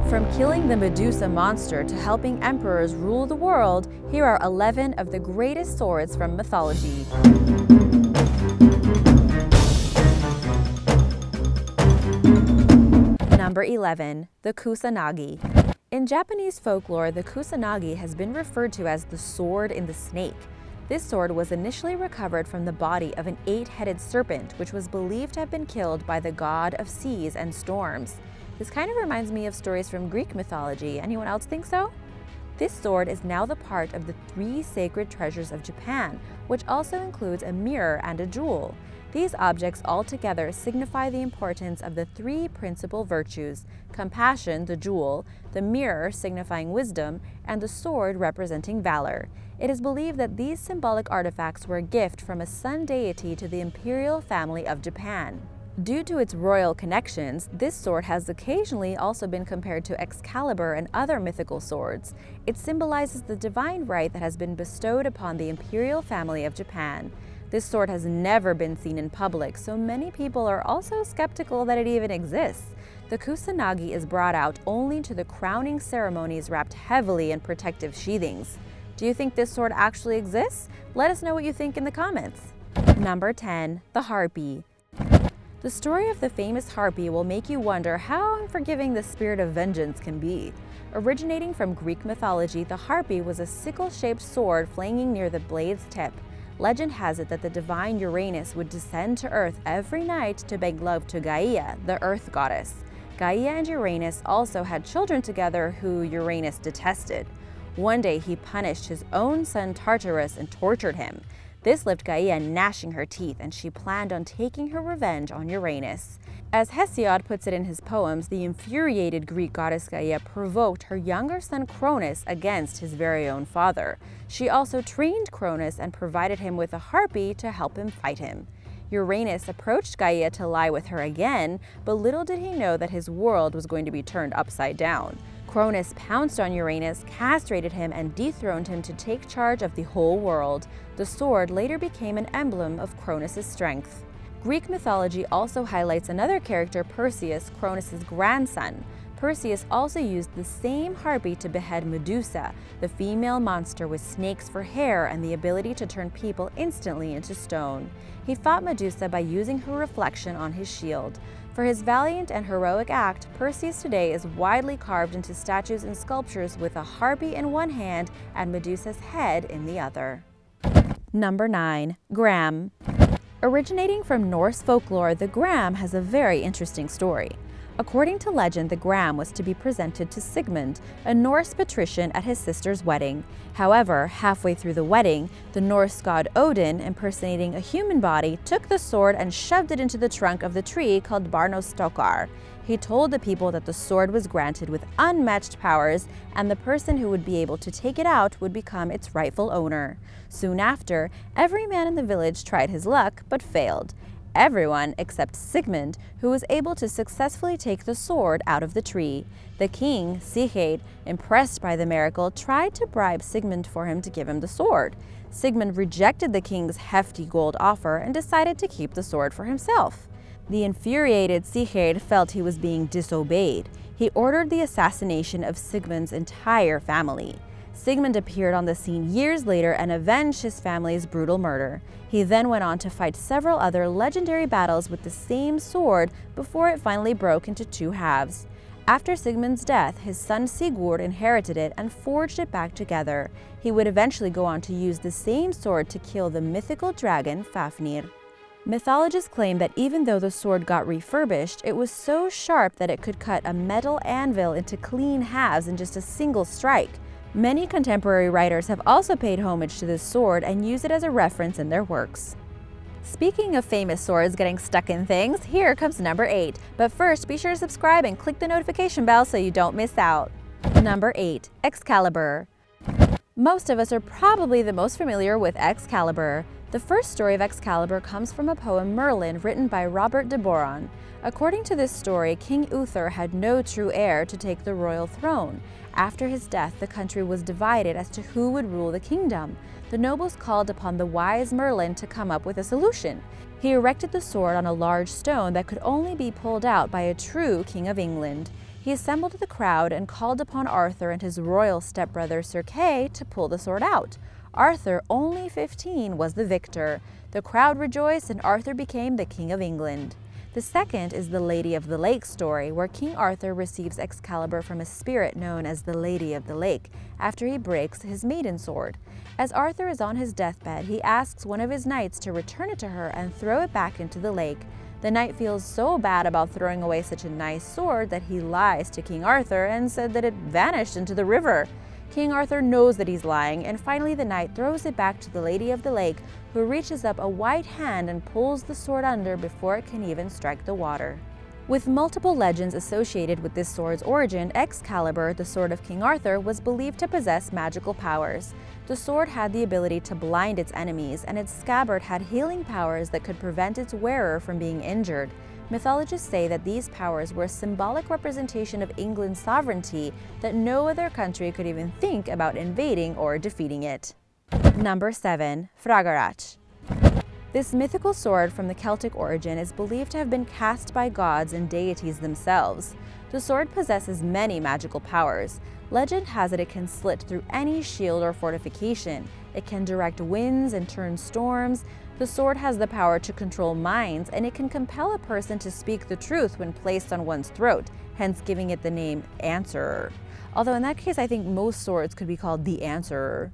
From killing the Medusa monster to helping emperors rule the world, here are 11 of the greatest swords from mythology. Number 11. The Kusanagi. In Japanese folklore, the Kusanagi has been referred to as the sword in the snake. This sword was initially recovered from the body of an 8-headed serpent, which was believed to have been killed by the god of seas and storms. This kind of reminds me of stories from Greek mythology. Anyone else think so? This sword is now the part of the 3 sacred treasures of Japan, which also includes a mirror and a jewel. These objects altogether signify the importance of the 3 principal virtues: compassion, the jewel, the mirror signifying wisdom, and the sword representing valor. It is believed that these symbolic artifacts were a gift from a sun deity to the imperial family of Japan. Due to its royal connections, this sword has occasionally also been compared to Excalibur and other mythical swords. It symbolizes the divine right that has been bestowed upon the imperial family of Japan. This sword has never been seen in public, so many people are also skeptical that it even exists. The Kusanagi is brought out only to the crowning ceremonies wrapped heavily in protective sheathings. Do you think this sword actually exists? Let us know what you think in the comments. Number 10. The Harpy. The story of the famous Harpy will make you wonder how unforgiving the spirit of vengeance can be. Originating from Greek mythology, the Harpy was a sickle-shaped sword flanging near the blade's tip. Legend has it that the divine Uranus would descend to Earth every night to beg love to Gaia, the Earth goddess. Gaia and Uranus also had children together who Uranus detested. One day he punished his own son Tartarus and tortured him. This left Gaia gnashing her teeth, and she planned on taking her revenge on Uranus. As Hesiod puts it in his poems, the infuriated Greek goddess Gaia provoked her younger son Cronus against his very own father. She also trained Cronus and provided him with a harpy to help him fight him. Uranus approached Gaia to lie with her again, but little did he know that his world was going to be turned upside down. Cronus pounced on Uranus, castrated him, and dethroned him to take charge of the whole world. The sword later became an emblem of Cronus' strength. Greek mythology also highlights another character, Perseus, Cronus' grandson. Perseus also used the same harpy to behead Medusa, the female monster with snakes for hair and the ability to turn people instantly into stone. He fought Medusa by using her reflection on his shield. For his valiant and heroic act, Perseus today is widely carved into statues and sculptures with a harpy in one hand and Medusa's head in the other. Number 9. Gram. Originating from Norse folklore, the gram has a very interesting story. According to legend, the gram was to be presented to Sigmund, a Norse patrician, at his sister's wedding. However, halfway through the wedding, the Norse god Odin, impersonating a human body, took the sword and shoved it into the trunk of the tree called Barnostokar. He told the people that the sword was granted with unmatched powers, and the person who would be able to take it out would become its rightful owner. Soon after, every man in the village tried his luck, but failed. Everyone except Sigmund, who was able to successfully take the sword out of the tree. The king, Sigheid, impressed by the miracle, tried to bribe Sigmund for him to give him the sword. Sigmund rejected the king's hefty gold offer and decided to keep the sword for himself. The infuriated Sigheid felt he was being disobeyed. He ordered the assassination of Sigmund's entire family. Sigmund appeared on the scene years later and avenged his family's brutal murder. He then went on to fight several other legendary battles with the same sword before it finally broke into 2 halves. After Sigmund's death, his son Sigurd inherited it and forged it back together. He would eventually go on to use the same sword to kill the mythical dragon Fafnir. Mythologists claim that even though the sword got refurbished, it was so sharp that it could cut a metal anvil into clean halves in just a single strike. Many contemporary writers have also paid homage to this sword and use it as a reference in their works. Speaking of famous swords getting stuck in things, here comes number 8. But first, be sure to subscribe and click the notification bell so you don't miss out. Number 8. Excalibur. Most of us are probably the most familiar with Excalibur. The first story of Excalibur comes from a poem Merlin written by Robert de Boron. According to this story, King Uther had no true heir to take the royal throne. After his death, the country was divided as to who would rule the kingdom. The nobles called upon the wise Merlin to come up with a solution. He erected the sword on a large stone that could only be pulled out by a true King of England. He assembled the crowd and called upon Arthur and his royal stepbrother Sir Kay to pull the sword out. Arthur, only 15, was the victor. The crowd rejoiced and Arthur became the King of England. The second is the Lady of the Lake story, where King Arthur receives Excalibur from a spirit known as the Lady of the Lake after he breaks his maiden sword. As Arthur is on his deathbed, he asks one of his knights to return it to her and throw it back into the lake. The knight feels so bad about throwing away such a nice sword that he lies to King Arthur and said that it vanished into the river. King Arthur knows that he's lying, and finally the knight throws it back to the Lady of the Lake, who reaches up a white hand and pulls the sword under before it can even strike the water. With multiple legends associated with this sword's origin, Excalibur, the sword of King Arthur, was believed to possess magical powers. The sword had the ability to blind its enemies, and its scabbard had healing powers that could prevent its wearer from being injured. Mythologists say that these powers were a symbolic representation of England's sovereignty that no other country could even think about invading or defeating it. Number 7. Fragarach. This mythical sword from the Celtic origin is believed to have been cast by gods and deities themselves. The sword possesses many magical powers. Legend has it can slit through any shield or fortification. It can direct winds and turn storms. The sword has the power to control minds, and it can compel a person to speak the truth when placed on one's throat, hence giving it the name Answerer. Although in that case, I think most swords could be called the Answerer.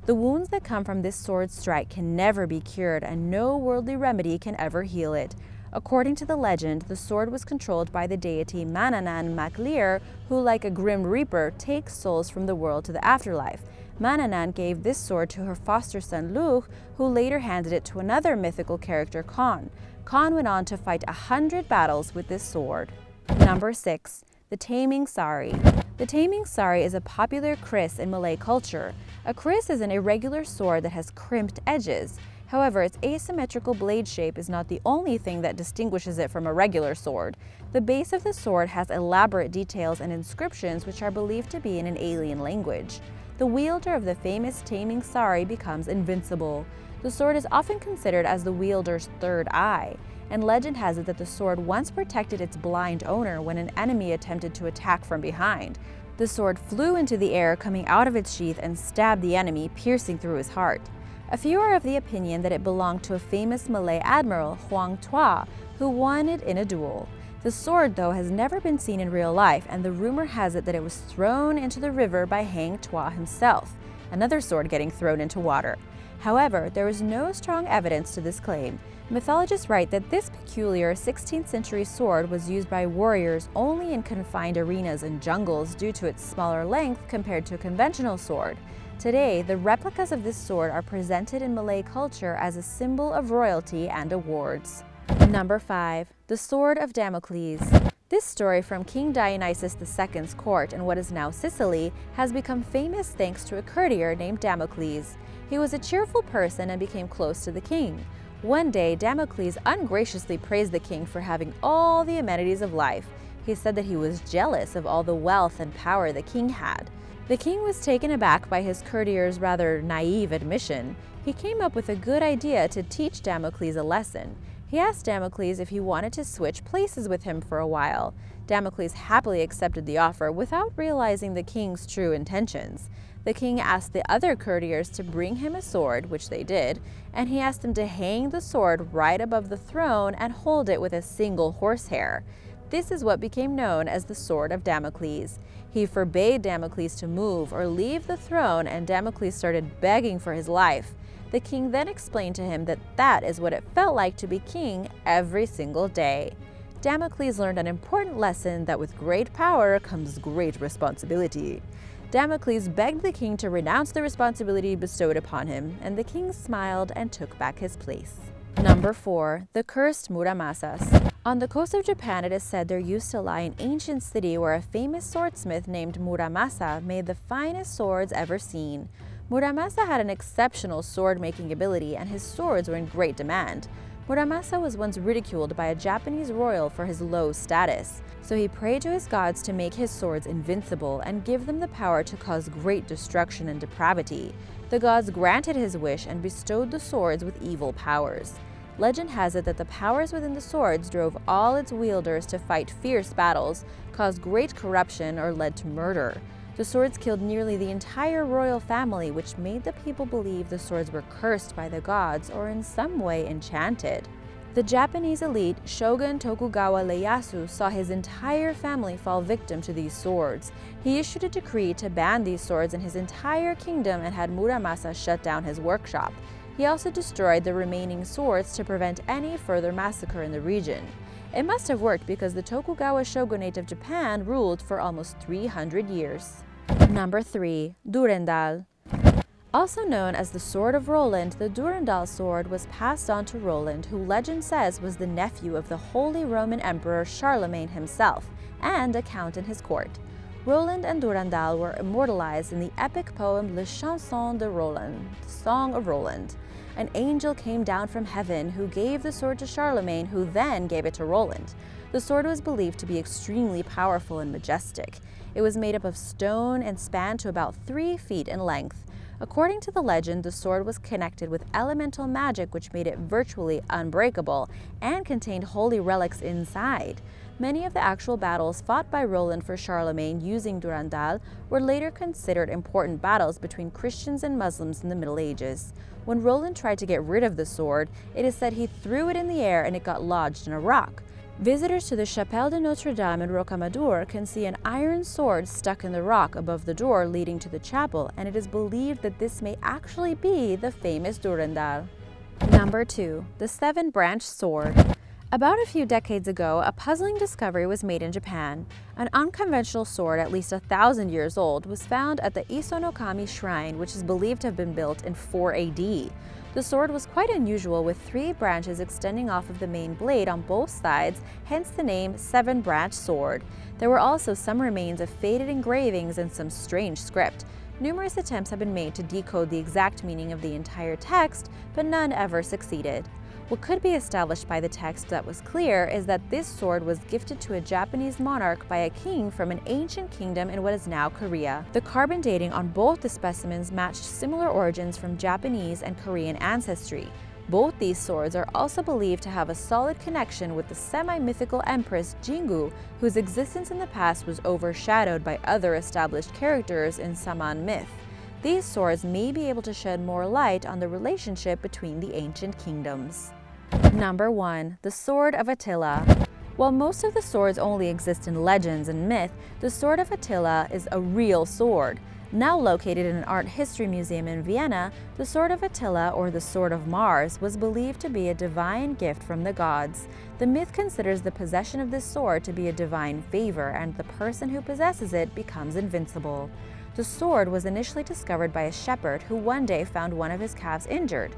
The wounds that come from this sword strike can never be cured, and no worldly remedy can ever heal it. According to the legend, the sword was controlled by the deity Manannán mac Lir, who, like a grim reaper, takes souls from the world to the afterlife. Manannán gave this sword to her foster son Lugh, who later handed it to another mythical character, Conn. Conn went on to fight 100 battles with this sword. Number 6. The Taming Sari. The Taming Sari is a popular kris in Malay culture. A kris is an irregular sword that has crimped edges. However, its asymmetrical blade shape is not the only thing that distinguishes it from a regular sword. The base of the sword has elaborate details and inscriptions which are believed to be in an alien language. The wielder of the famous Taming Sari becomes invincible. The sword is often considered as the wielder's third eye, and legend has it that the sword once protected its blind owner when an enemy attempted to attack from behind. The sword flew into the air, coming out of its sheath, and stabbed the enemy, piercing through his heart. A few are of the opinion that it belonged to a famous Malay admiral, Huang Tua, who won it in a duel. The sword, though, has never been seen in real life, and the rumor has it that it was thrown into the river by Hang Tuah himself, another sword getting thrown into water. However, there is no strong evidence to this claim. Mythologists write that this peculiar 16th century sword was used by warriors only in confined arenas and jungles due to its smaller length compared to a conventional sword. Today, the replicas of this sword are presented in Malay culture as a symbol of royalty and awards. Number 5. The Sword of Damocles. This story from King Dionysius II's court in what is now Sicily has become famous thanks to a courtier named Damocles. He was a cheerful person and became close to the king. One day, Damocles ungraciously praised the king for having all the amenities of life. He said that he was jealous of all the wealth and power the king had. The king was taken aback by his courtier's rather naive admission. He came up with a good idea to teach Damocles a lesson. He asked Damocles if he wanted to switch places with him for a while. Damocles happily accepted the offer without realizing the king's true intentions. The king asked the other courtiers to bring him a sword, which they did, and he asked them to hang the sword right above the throne and hold it with a single horsehair. This is what became known as the Sword of Damocles. He forbade Damocles to move or leave the throne, and Damocles started begging for his life. The king then explained to him that that is what it felt like to be king every single day. Damocles learned an important lesson that with great power comes great responsibility. Damocles begged the king to renounce the responsibility bestowed upon him, and the king smiled and took back his place. Number 4. The Cursed Muramasas. On the coast of Japan, it is said there used to lie an ancient city where a famous swordsmith named Muramasa made the finest swords ever seen. Muramasa had an exceptional sword-making ability, and his swords were in great demand. Muramasa was once ridiculed by a Japanese royal for his low status, so he prayed to his gods to make his swords invincible and give them the power to cause great destruction and depravity. The gods granted his wish and bestowed the swords with evil powers. Legend has it that the powers within the swords drove all its wielders to fight fierce battles, caused great corruption, or led to murder. The swords killed nearly the entire royal family, which made the people believe the swords were cursed by the gods or in some way enchanted. The Japanese elite Shogun Tokugawa Ieyasu saw his entire family fall victim to these swords. He issued a decree to ban these swords in his entire kingdom and had Muramasa shut down his workshop. He also destroyed the remaining swords to prevent any further massacre in the region. It must have worked because the Tokugawa shogunate of Japan ruled for almost 300 years. Number 3. Durendal. Also known as the Sword of Roland, the Durendal sword was passed on to Roland, who legend says was the nephew of the Holy Roman Emperor Charlemagne himself, and a count in his court. Roland and Durendal were immortalized in the epic poem Le Chanson de Roland, the Song of Roland. An angel came down from heaven who gave the sword to Charlemagne, who then gave it to Roland. The sword was believed to be extremely powerful and majestic. It was made up of stone and spanned to about 3 feet in length. According to the legend, the sword was connected with elemental magic which made it virtually unbreakable and contained holy relics inside. Many of the actual battles fought by Roland for Charlemagne using Durendal were later considered important battles between Christians and Muslims in the Middle Ages. When Roland tried to get rid of the sword, it is said he threw it in the air and it got lodged in a rock. Visitors to the Chapelle de Notre Dame in Rocamadour can see an iron sword stuck in the rock above the door leading to the chapel, and it is believed that this may actually be the famous Durendal. Number 2. The 7-branched sword. About a few decades ago, a puzzling discovery was made in Japan. An unconventional sword at least 1,000 years old was found at the Isonokami Shrine, which is believed to have been built in 4 AD. The sword was quite unusual, with 3 branches extending off of the main blade on both sides, hence the name 7-branched sword. There were also some remains of faded engravings and some strange script. Numerous attempts have been made to decode the exact meaning of the entire text, but none ever succeeded. What could be established by the text that was clear is that this sword was gifted to a Japanese monarch by a king from an ancient kingdom in what is now Korea. The carbon dating on both the specimens matched similar origins from Japanese and Korean ancestry. Both these swords are also believed to have a solid connection with the semi-mythical empress Jingu, whose existence in the past was overshadowed by other established characters in Saman myth. These swords may be able to shed more light on the relationship between the ancient kingdoms. Number 1. The Sword of Attila. While most of the swords only exist in legends and myth, the Sword of Attila is a real sword. Now located in an art history museum in Vienna, the Sword of Attila, or the Sword of Mars, was believed to be a divine gift from the gods. The myth considers the possession of this sword to be a divine favor, and the person who possesses it becomes invincible. The sword was initially discovered by a shepherd who one day found one of his calves injured.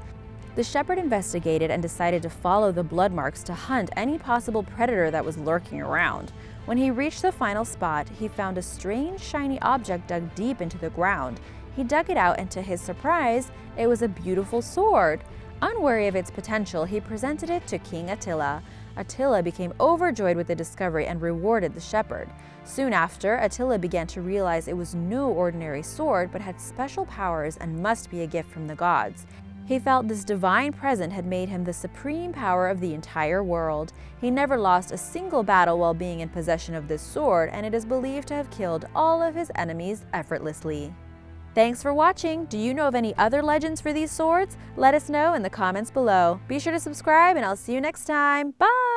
The shepherd investigated and decided to follow the blood marks to hunt any possible predator that was lurking around. When he reached the final spot, he found a strange shiny object dug deep into the ground. He dug it out, and to his surprise, it was a beautiful sword. Unwary of its potential, he presented it to King Attila. Attila became overjoyed with the discovery and rewarded the shepherd. Soon after, Attila began to realize it was no ordinary sword but had special powers and must be a gift from the gods. He felt this divine present had made him the supreme power of the entire world. He never lost a single battle while being in possession of this sword, and it is believed to have killed all of his enemies effortlessly. Thanks for watching! Do you know of any other legends for these swords? Let us know in the comments below. Be sure to subscribe, and I'll see you next time. Bye!